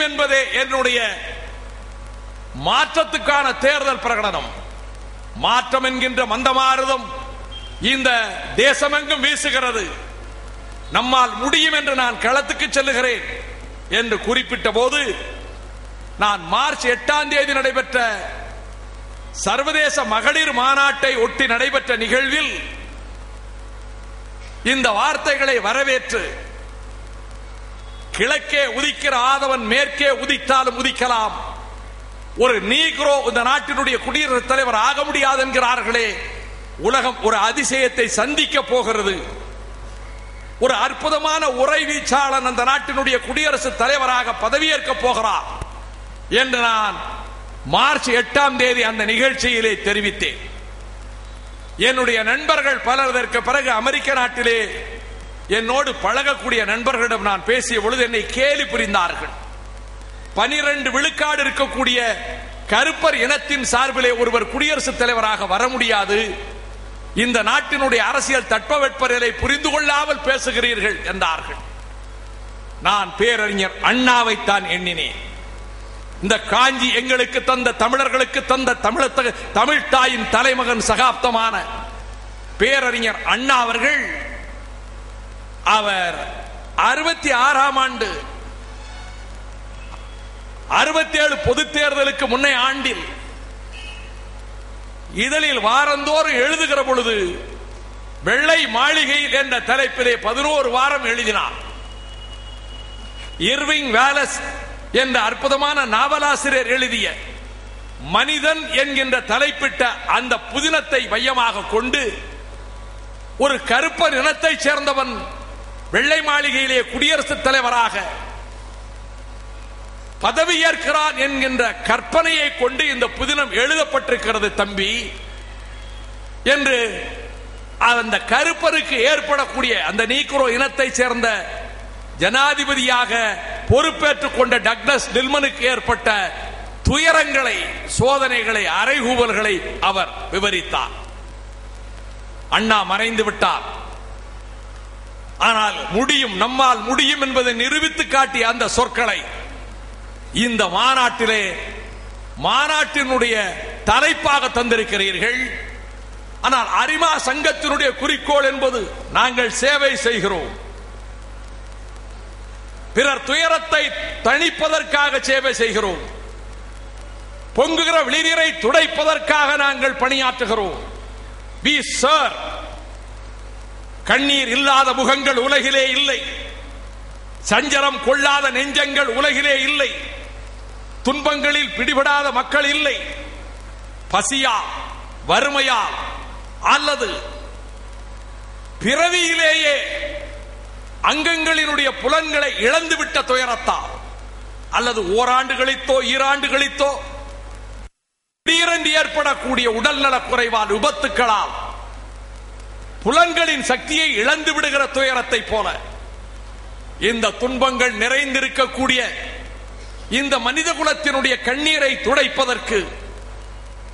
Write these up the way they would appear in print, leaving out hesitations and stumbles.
என்பதே என்னுடைய மாற்றத்துக்கான தேர்தல் பிரகடனம். மாற்றம் என்கின்ற மந்தமாருதம் இந்த தேசமெங்கும் வீசுகிறது. நம்மால் முடியும் என்று நான் களத்துக்கு செல்லுகிறேன் என்று குறிப்பிட்ட போது, நான் மார்ச் 8 நடைபெற்ற சர்வதேச மகளிர் மாநாட்டை ஒட்டி நடைபெற்ற நிகழ்வில் இந்த வார்த்தைகளை வரவேற்று, கிழக்கே உதிக்கிற ஆதவன் மேற்கே உதித்தாலும் உதிக்கலாம், ஒரு நீக்ரோ இந்த நாட்டினுடைய குடியரசுத் தலைவர் ஆக முடியாது என்கிறார்களே, உலகம் ஒரு அதிசயத்தை சந்திக்க போகிறது. ஒரு அற்புதமான உரை வீச்சாளன் அந்த நாட்டினுடைய குடியரசுத் தலைவராக பதவியேற்க போகிறார் என்று நான் மார்ச் 8 அந்த நிகழ்ச்சியிலே தெரிவித்தேன். என்னுடைய நண்பர்கள் பலர் இதற்கு பிறகு அமெரிக்க நாட்டிலே என்னோடு பழகக்கூடிய நண்பர்களிடம் நான் பேசிய பொழுது என்னை கேலி புரிந்தார்கள். 12 விழுக்காடு இருக்கக்கூடிய கருப்பர் இனத்தின் சார்பிலே ஒருவர் குடியரசுத் தலைவராக வர முடியாது, இந்த நாட்டினுடைய அரசியல் தட்பவெட்பநிலை புரிந்து கொள்ளாமல் பேசுகிறீர்கள் என்றார்கள். நான் பேரறிஞர் அண்ணாவைத்தான் எண்ணினேன். இந்த காஞ்சி எங்களுக்கு தந்த, தமிழர்களுக்கு தந்த தமிழ் தாயின் தலைமகன் சகாப்தமான பேரறிஞர் அண்ணா அவர்கள், அவர் 66ஆம் ஆண்டு 67 பொதுத் தேர்தலுக்கு முன்னே ஆண்டில் இதழில் வாரந்தோறும் எழுதுகிற பொழுது வெள்ளை மாளிகையில் என்ற தலைப்பிலே 11 வாரம் எழுதினார். இர்விங் வேலஸ் என்ற அற்புதமான நாவலாசிரியர் எழுதிய மனிதன் என்கின்ற தலைப்பிட்ட அந்த புதினத்தை மையமாக கொண்டு, ஒரு கருப்பர் இனத்தை சேர்ந்தவன் வெள்ளை மாளிகையிலே குடியரசுத் தலைவராக பதவியேற்கிறான் என்கின்ற கற்பனையை கொண்டு இந்த புதினம் எழுதப்பட்டிருக்கிறது தம்பி என்று அந்த கருப்பருக்கு ஏற்படக்கூடிய, அந்த நீக்ரோ இனத்தை சேர்ந்த ஜனாதிபதியாக பொறுப்பேற்றுக் கொண்ட டக்ளஸ் டில்மனுக்கு ஏற்பட்ட துயரங்களை, சோதனைகளை, அறைகூவல்களை அவர் விவரித்தார். அண்ணா மறைந்து விட்டார். ஆனால் முடியும், நம்மால் முடியும் என்பதை நிரூபித்து காட்டிய அந்த சொற்களை இந்த மாநாட்டிலே, மாநாட்டினுடைய தலைப்பாக தந்திருக்கிறீர்கள். ஆனால் அரிமா சங்கத்தினுடைய குறிக்கோள் என்பது நாங்கள் சேவை செய்கிறோம், பிறர் துயரத்தை தணிப்பதற்காக சேவை செய்கிறோம், பொங்குகிற விழிநீரை துடைப்பதற்காக நாங்கள் பணியாற்றுகிறோம். We serve. கண்ணீர் இல்லாத முகங்கள் உலகிலே இல்லை, சஞ்சலம் கொள்ளாத நெஞ்சங்கள் உலகிலே இல்லை, துன்பங்களில் பிடிபடாத மக்கள் இல்லை. பசியா, வறுமையா, அல்லது பிறவியிலேயே அங்கங்களினுடைய புலன்களை இழந்துவிட்ட துயரத்தால், அல்லது ஓராண்டு கழித்தோ ஈராண்டு கழித்தோ திடீரென்று ஏற்படக்கூடிய உடல்நலக் குறைவால், விபத்துக்களால் புலன்களின் சக்தியை இழந்து விடுகிற துயரத்தை போல, இந்த துன்பங்கள் நிறைந்திருக்கக்கூடிய இந்த மனித குலத்தினுடைய கண்ணீரை துடைப்பதற்கு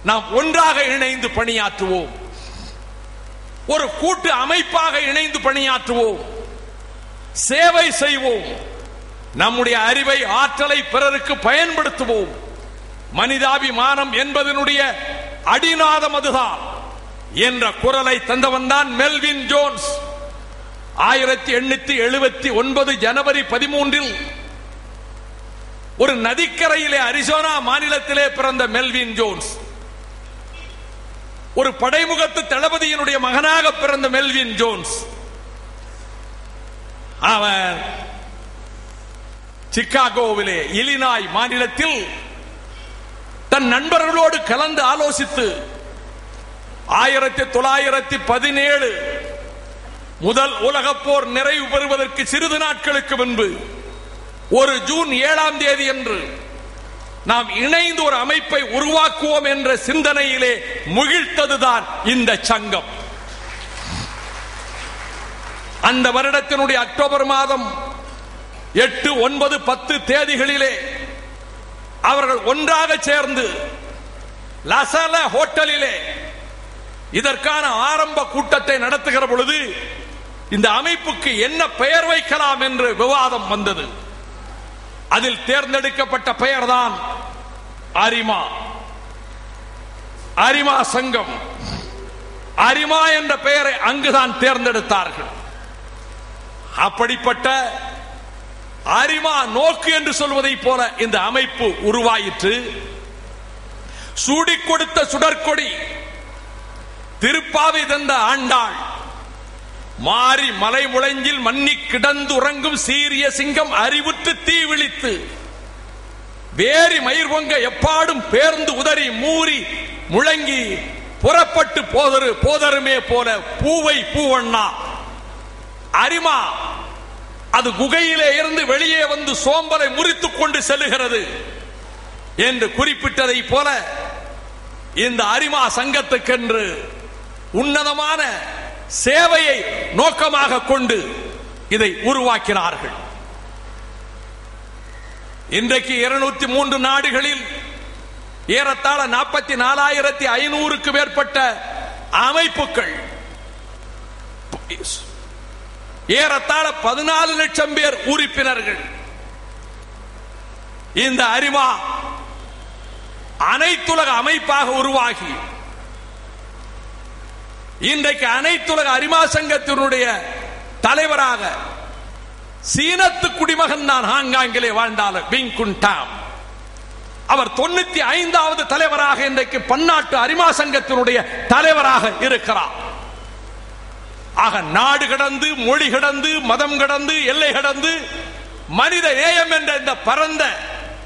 நாம் ஒன்றாக இணைந்து பணியாற்றுவோம், ஒரு கூட்டு அமைப்பாக இணைந்து பணியாற்றுவோம், சேவை செய்வோம், நம்முடைய அறிவை, ஆற்றலை பிறருக்கு பயன்படுத்துவோம். மனிதாபிமானம் என்பதனுடைய அடிநாதம் அதுதான் என்ற குரலை தந்தவன் தான் மெல்வின் ஜோன்ஸ். 1879 ஜனவரி 13 ஒரு நதிக்கரையிலே அரிசோனா மாநிலத்திலே பிறந்த மெல்வின் ஜோன்ஸ், ஒரு படைமுகத்து தளபதியினுடைய மகனாக பிறந்த மெல்வின் ஜோன்ஸ், அவர் சிகாகோவிலே இலினாய் மாநிலத்தில் தன் நண்பர்களோடு கலந்து ஆலோசித்து 1917 முதல் உலகப் போர் நிறைவு பெறுவதற்கு சிறிது நாட்களுக்கு முன்பு ஒரு ஜூன் 7 அன்று நாம் இணைந்து ஒரு அமைப்பை உருவாக்குவோம் என்ற சிந்தனையிலே முகிழ்த்ததுதான் இந்த சங்கம். அந்த வருடத்தினுடைய அக்டோபர் மாதம் 8, 9, 10 தேதிகளிலே அவர்கள் ஒன்றாக சேர்ந்து லசால ஹோட்டலிலே இதற்கான ஆரம்ப கூட்டத்தை நடத்துகிற பொழுது இந்த அமைப்புக்கு என்ன பெயர் வைக்கலாம் என்று விவாதம் வந்தது. அதில் தேர்ந்தெடுக்கப்பட்ட பெயர்தான் அரிமா. அரிமா சங்கம். அரிமா என்ற பெயரை அங்குதான் தேர்ந்தெடுத்தார்கள். அப்படிப்பட்ட அரிமா நோக்கு என்று சொல்வதை போல இந்த அமைப்பு உருவாயிற்று. சூடிக் கொடுத்த சுடற்கொடி திருப்பாவை தந்த ஆண்டாள், மாறி மலை முழஞ்சில் மன்னி கிடந்து உறங்கும் சீரிய சிங்கம் அறிவுற்று தீ விழித்து வேரி மயிர் பொங்க எப்பாடும் பேர்ந்து உதறி மூறி முழங்கி புறப்பட்டு போதருமே போல பூவை பூவண்ணா. அரிமா அது குகையிலே இருந்து வெளியே வந்து சோம்பலை முறித்துக் கொண்டு செல்லுகிறது என்று குறிப்பிட்டதை போல இந்த அரிமா சங்கத்துக்கென்று உன்னதமான சேவையை நோக்கமாக கொண்டு இதை உருவாக்கினார்கள். இன்றைக்கு 203 நாடுகளில் ஏறத்தாழ 44,500க்கு மேற்பட்ட அமைப்புகள், ஏறத்தாழ 14 லட்சம் பேர் உறுப்பினர்கள். இந்த அரிமா அனைத்துலக அமைப்பாக உருவாகி இன்றைக்கு அனைத்துலக அரிமா சங்கத்தினுடைய தலைவராக சீனத்து குடிமகன் தான் ஹாங்காங்கிலே வாழ்ந்தாலும் விங் குன் டாம். அவர் 95வது தலைவராக இன்றைக்கு பன்னாட்டு அரிமா சங்கத்தினுடைய தலைவராக இருக்கிறார். ஆக நாடு கடந்து, மொழி கடந்து, மதம் கடந்து, எல்லை கடந்து மனித நேயம் என்ற இந்த பரந்த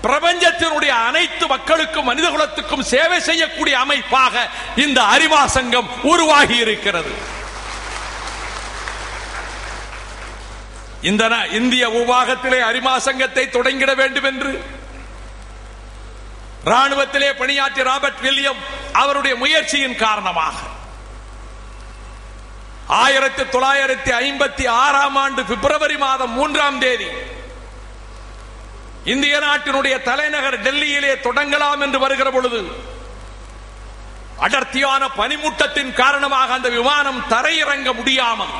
பிரபஞ்சத்தினுடைய அனைத்து மக்களுக்கும் மனித குலத்துக்கும் சேவை செய்யக்கூடிய அமைப்பாக இந்த அரிமா சங்கம் உருவாகி இருக்கிறது. இந்த இந்திய உபாகத்திலே அரிமா சங்கத்தை தொடங்கிட வேண்டும் என்று ராணுவத்திலே பணியாற்றிய ராபர்ட் வில்லியம் அவருடைய முயற்சியின் காரணமாக 1956ஆம் ஆண்டு பிப்ரவரி மாதம் 3ஆம் தேதி இந்திய நாட்டினுடைய தலைநகர் டெல்லியிலே தொடங்கலாம் என்று வருகிற பொழுது அடர்த்தியான பனிமூட்டத்தின் காரணமாக அந்த விமானம் தரையிறங்க முடியாமல்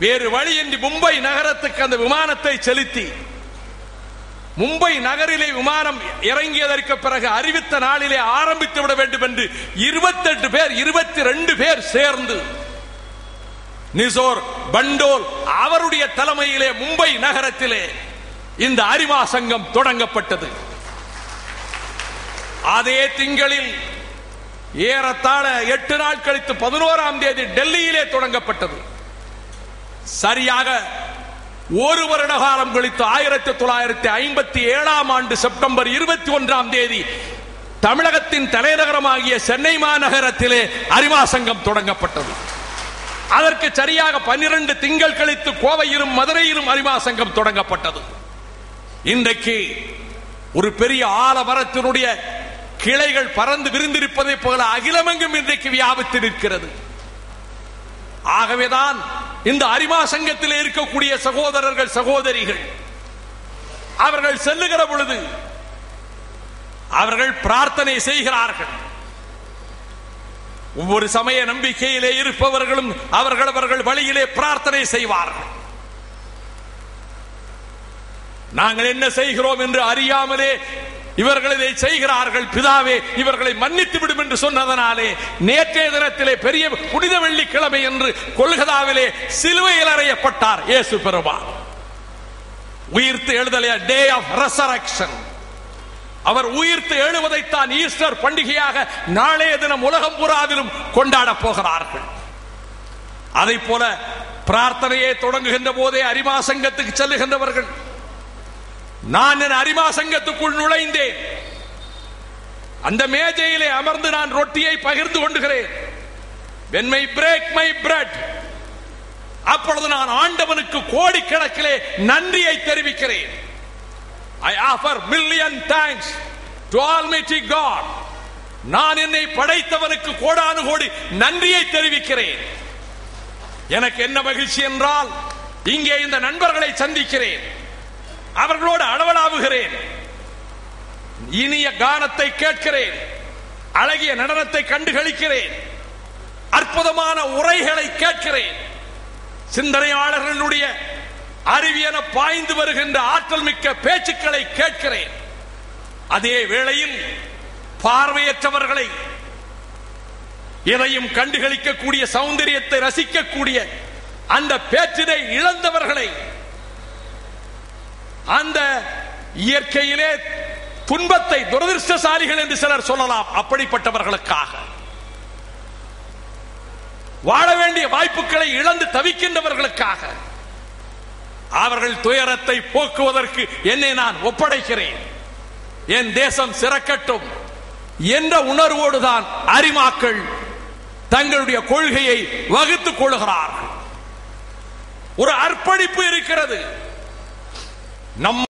வேறு வழியின்றி மும்பை நகரத்துக்கு அந்த விமானத்தை செலுத்தி மும்பை நகரிலே விமானம் இறங்கியதற்கு பிறகு அறிவித்த நாளிலே ஆரம்பித்து விட வேண்டும் என்று 22 பேர் சேர்ந்து நிசோர் பண்டோல் அவருடைய தலைமையிலே மும்பை நகரத்திலே இந்த அரிமா சங்கம் தொடங்கப்பட்டது. அதே திங்களில் ஏறத்தாழ 8 நாள் கழித்து 11ஆம் தேதி டெல்லியிலே தொடங்கப்பட்டது. சரியாக ஒரு வருட காலம் கழித்து 1957ஆம் ஆண்டு செப்டம்பர் 21ஆம் தேதி தமிழகத்தின் தலைநகரமாகிய சென்னை மாநகரத்திலே அரிமா சங்கம் தொடங்கப்பட்டது. அதற்கு சரியாக 12 திங்கள் கழித்து கோவையிலும் மதுரையிலும் அரிமா சங்கம் தொடங்கப்பட்டது. இன்றைக்கு ஒரு பெரிய ஆலமரத்தினுடைய கிளைகள் பறந்து விரிந்திருப்பதை போல அகிலமெங்கும் இன்றைக்கு வியாபித்து நிற்கிறது. ஆகவேதான் இந்த அரிமா சங்கத்தில் இருக்கக்கூடிய சகோதரர்கள் சகோதரிகள் அவர்கள் செல்லுகிற பொழுது அவர்கள் பிரார்த்தனை செய்கிறார்கள். ஒவ்வொரு சமய நம்பிக்கையிலே இருப்பவர்களும் அவர்கள் வழியிலே பிரார்த்தனை செய்வார்கள். நாங்கள் என்ன செய்கிறோம் என்று அறியாமலே இவர்கள் இதை செய்கிறார்கள். பிதாவே இவர்களை மன்னித்து விடும் என்று சொன்னதனாலே நேற்றைய தினத்திலே பெரிய புனித வெள்ளிக்கிழமை என்று கொல்கத்தாவிலே சிலுவையில் அறையப்பட்டார் இயேசு பெருமான். உயிர்த்து எழுதலைய டே ஆஃப் ரெசரக்ஷன். அவர் உயிர்த்து எழுவதைத்தான் ஈஸ்டர் பண்டிகையாக நாளைய தினம் உலகம் பூராவிலும் கொண்டாட போகிறார்கள். அதை போல பிரார்த்தனையை தொடங்குகின்ற போதே அரிமா சங்கத்துக்கு செல்லுகின்றவர்கள், நான் என் அரிமா சங்கத்துக்குள் நுழைந்தேன், அந்த மேஜையிலே அமர்ந்து நான் ரொட்டியை பகிர்ந்து கொண்டுகிறேன். when I break my bread, அப்பொழுது நான் ஆண்டவனுக்கு கோடிக்கணக்கிலே நன்றியை தெரிவிக்கிறேன். I offer million thanks to Almighty God. நான் என்னை படைத்தவனுக்கு கோடானு கோடி நன்றியை தெரிவிக்கிறேன். எனக்கு என்ன மகிழ்ச்சி என்றால் இங்கே இந்த நண்பர்களை சந்திக்கிறேன், அவர்களோடு அளவலாவுகிறேன், இனிய கானத்தை கேட்கிறேன், அழகிய நடனத்தை கண்டுகளிக்கிறேன், அற்புதமான உரைகளை கேட்கிறேன், சிந்தனையாளர்களுடைய அறிவியன பாய்ந்து வருகின்ற ஆற்றல் மிக்க பேச்சுக்களை கேட்கிறேன். அதே வேளையில் பார்வையற்றவர்களை, எதையும் கண்டுகளிக்கக்கூடிய சௌந்தரியத்தை ரசிக்கக்கூடிய அந்த பேச்சினை இழந்தவர்களை, அந்த இயற்கையிலே துன்பத்தை துரதிருஷ்டசாலிகள் என்று சிலர் சொல்லலாம், அப்படிப்பட்டவர்களுக்காக வாழ வேண்டிய வாய்ப்புகளை இழந்து தவிக்கின்றவர்களுக்காக அவர்கள் துயரத்தை போக்குவதற்கு என்னை நான் ஒப்படைக்கிறேன். என் தேசம் சிறக்கட்டும் என்ற உணர்வோடுதான் அரிமாக்கள் தங்களுடைய கொள்கையை வகுத்துக் கொள்கிறார்கள். ஒரு அர்ப்பணிப்பு இருக்கிறது. நம்